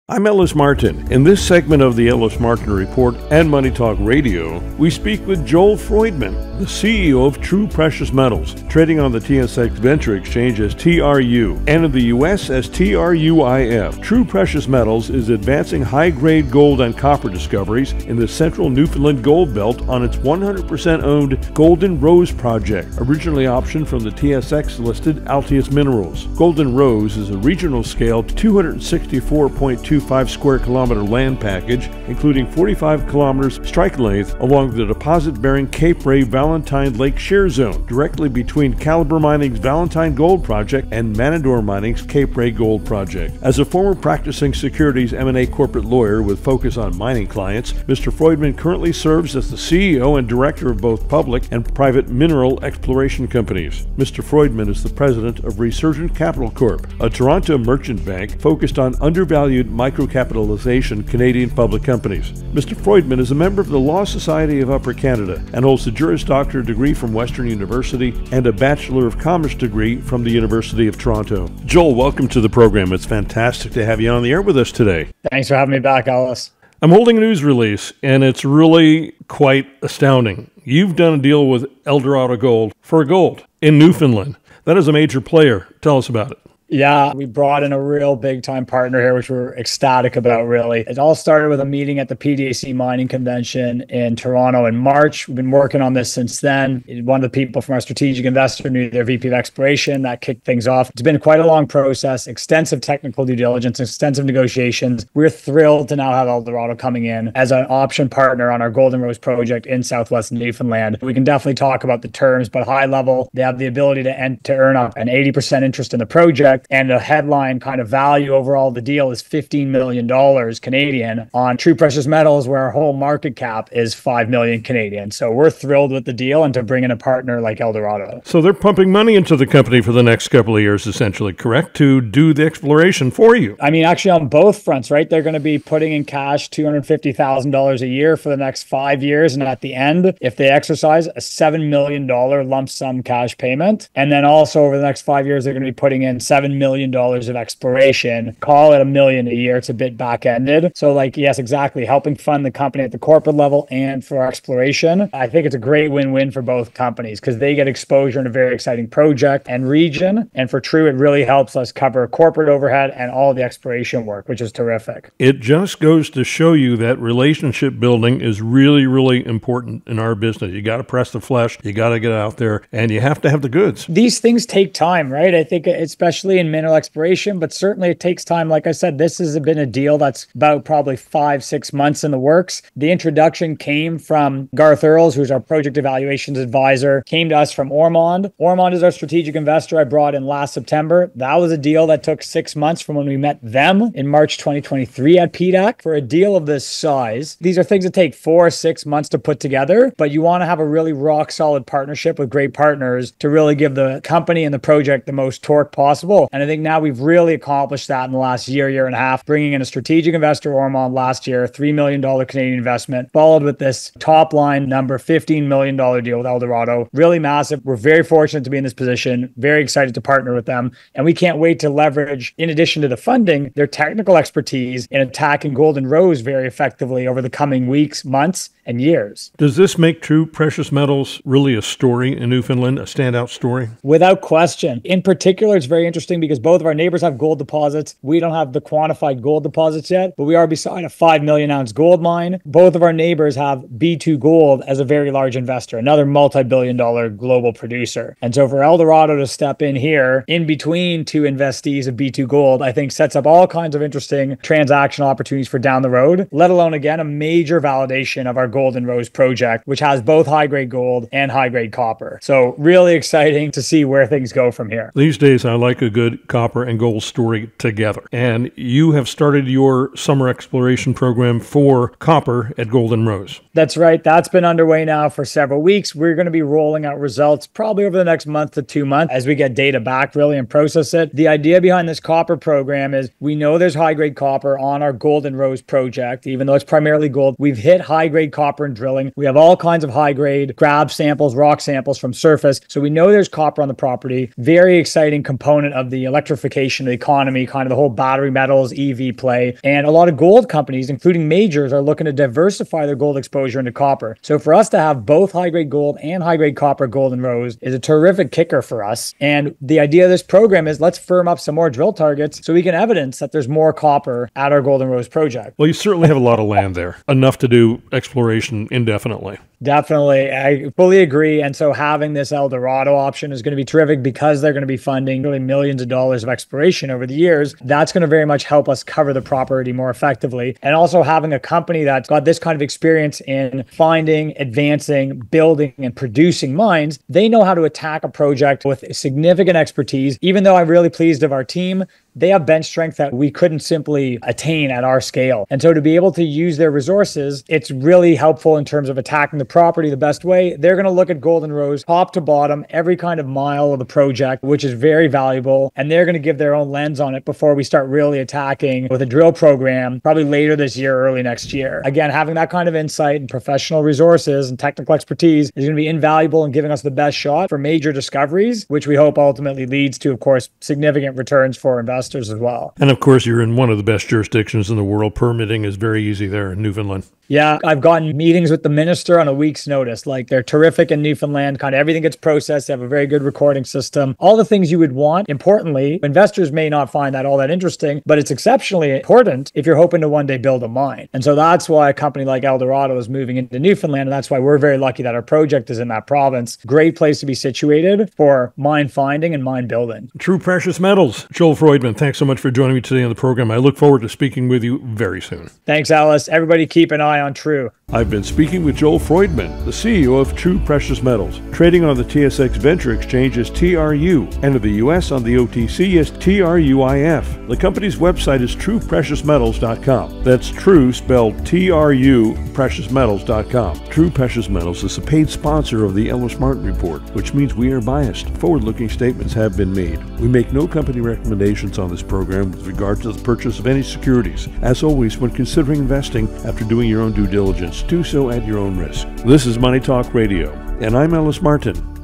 I'm Ellis Martin. In this segment of the Ellis Martin Report and MoneyTalk Radio, we speak with Joel Freudman, the CEO of TRU Precious Metals, trading on the TSX Venture Exchange as TRU and in the U.S. as TRUIF. TRU Precious Metals is advancing high-grade gold and copper discoveries in the Central Newfoundland Gold Belt on its 100% owned Golden Rose project, originally optioned from the TSX-listed Altius Minerals. Golden Rose is a regional-scale 264.25 square kilometer land package, including 45 kilometers strike length along the deposit-bearing Cape Ray Valentine Lake Shear Zone, directly between Calibre Mining's Valentine Gold Project and Matador Mining's Cape Ray Gold Project. As a former practicing securities M&A corporate lawyer with focus on mining clients, Mr. Freudman currently serves as the CEO and director of both public and private mineral exploration companies. Mr. Freudman is the president of Resurgent Capital Corp, a Toronto merchant bank focused on undervalued microcapitalization Canadian public companies. Mr. Freudman is a member of the Law Society of Upper Canada and holds a Juris Doctor degree from Western University and a Bachelor of Commerce degree from the University of Toronto. Joel, welcome to the program. It's fantastic to have you on the air with us today. Thanks for having me back, Ellis. I'm holding a news release, and it's really quite astounding. You've done a deal with Eldorado Gold for gold in Newfoundland. That is a major player. Tell us about it. Yeah, we brought in a real big-time partner here, which we're ecstatic about, really. It all started with a meeting at the PDAC Mining Convention in Toronto in March. We've been working on this since then. One of the people from our strategic investor knew their VP of exploration. That kicked things off. It's been quite a long process, extensive technical due diligence, extensive negotiations. We're thrilled to now have Eldorado coming in as an option partner on our Golden Rose project in southwest Newfoundland. We can definitely talk about the terms, but high level, they have the ability to earn up an 80% interest in the project. And the headline kind of value overall of the deal is $15 million Canadian on TRU Precious Metals, where our whole market cap is $5 million Canadian. So we're thrilled with the deal and to bring in a partner like Eldorado. So they're pumping money into the company for the next couple of years, essentially, correct? To do the exploration for you. I mean, actually on both fronts, right? They're going to be putting in cash $250,000 a year for the next 5 years. And at the end, if they exercise, a $7 million lump sum cash payment. And then also over the next 5 years, they're going to be putting in $7 million of exploration. Call it $1 million a year. It's a bit back-ended. So yes, exactly. Helping fund the company at the corporate level and for exploration. I think it's a great win-win for both companies because they get exposure in a very exciting project and region. And for TRU, it really helps us cover corporate overhead and all the exploration work, which is terrific. It just goes to show you that relationship building is really, really important in our business. You got to press the flesh. You got to get out there and you have to have the goods. These things take time, right? I think especially in mineral exploration, but certainly it takes time. Like I said, this has been a deal that's about probably 5-6 months in the works. The introduction came from Garth Earls, who's our project evaluations advisor, came to us from Ormond. Ormond is our strategic investor I brought in last September. That was a deal that took 6 months from when we met them in March 2023 at PDAC. For a deal of this size, these are things that take 4-6 months to put together, but you want to have a really rock solid partnership with great partners to really give the company and the project the most torque possible. And I think now we've really accomplished that in the last year and a half, bringing in a strategic investor, Ormond, last year, $3 million Canadian investment, followed with this top line number, $15 million deal with Eldorado. Really massive. We're very fortunate to be in this position, very excited to partner with them. And we can't wait to leverage, in addition to the funding, their technical expertise in attacking Golden Rose very effectively over the coming weeks, months, and years. Does this make TRU Precious Metals really a story in Newfoundland, a standout story? Without question. In particular, it's very interesting because both of our neighbors have gold deposits. We don't have the quantified gold deposits yet, but we are beside a 5 million ounce gold mine. Both of our neighbors have B2 Gold as a very large investor, another multi-billion-dollar global producer. And so for Eldorado to step in here, in between two investees of B2 Gold, I think sets up all kinds of interesting transactional opportunities for down the road, let alone, again, a major validation of our Golden Rose project, which has both high-grade gold and high-grade copper. So really exciting to see where things go from here. These days, I like a good copper and gold story together. And you have started your summer exploration program for copper at Golden Rose. That's right. That's been underway now for several weeks. We're going to be rolling out results probably over the next month to 2 months as we get data back really and process it. The idea behind this copper program is we know there's high-grade copper on our Golden Rose project, even though it's primarily gold. We've hit high-grade copper in drilling. We have all kinds of high-grade grab samples, rock samples from surface. So we know there's copper on the property. Very exciting component of the electrification of the economy, kind of the whole battery metals, EV play. And a lot of gold companies, including majors, are looking to diversify their gold exposure into copper. So for us to have both high-grade gold and high-grade copper golden rows is a terrific kicker for us. And the idea of this program is let's firm up some more drill targets so we can evidence that there's more copper at our Golden Rose project. Well, you certainly have a lot of land there, enough to do exploration indefinitely. Definitely. I fully agree. And so having this Eldorado option is going to be terrific because they're going to be funding really millions of dollars of exploration over the years. That's going to very much help us cover the property more effectively. And also having a company that's got this kind of experience in finding, advancing, building, and producing mines, they know how to attack a project with significant expertise. Even though I'm really pleased of our team, they have bench strength that we couldn't simply attain at our scale. And so to be able to use their resources, it's really helpful in terms of attacking the property the best way. They're going to look at Golden Rose top to bottom, every kind of mile of the project, which is very valuable. And they're going to give their own lens on it before we start really attacking with a drill program, probably later this year, early next year. Again, having that kind of insight and professional resources and technical expertise is going to be invaluable in giving us the best shot for major discoveries, which we hope ultimately leads to, of course, significant returns for investors as well. And of course, you're in one of the best jurisdictions in the world. Permitting is very easy there in Newfoundland. Yeah, I've gotten meetings with the minister on a week's notice. Like, they're terrific in Newfoundland. Kind of everything gets processed. They have a very good recording system. All the things you would want. Importantly, investors may not find that all that interesting, but it's exceptionally important if you're hoping to one day build a mine. And so that's why a company like Eldorado is moving into Newfoundland. And that's why we're very lucky that our project is in that province. Great place to be situated for mine finding and mine building. TRU Precious Metals. Joel Freudman, thanks so much for joining me today on the program. I look forward to speaking with you very soon. Thanks, Ellis. Everybody keep an eye on TRU. I've been speaking with Joel Freudman, the CEO of TRU Precious Metals, trading on the TSX Venture Exchange as TRU, and in the U.S. on the OTC as TRUIF. The company's website is TRUPreciousMetals.com. That's TRU spelled TRU Preciousmetals.com. TRU Precious Metals is a paid sponsor of the Ellis Martin Report, which means we are biased. Forward-looking statements have been made. We make no company recommendations on this program with regard to the purchase of any securities. As always, when considering investing, after doing your own due diligence, do so at your own risk. This is Money Talk Radio, and I'm Ellis Martin.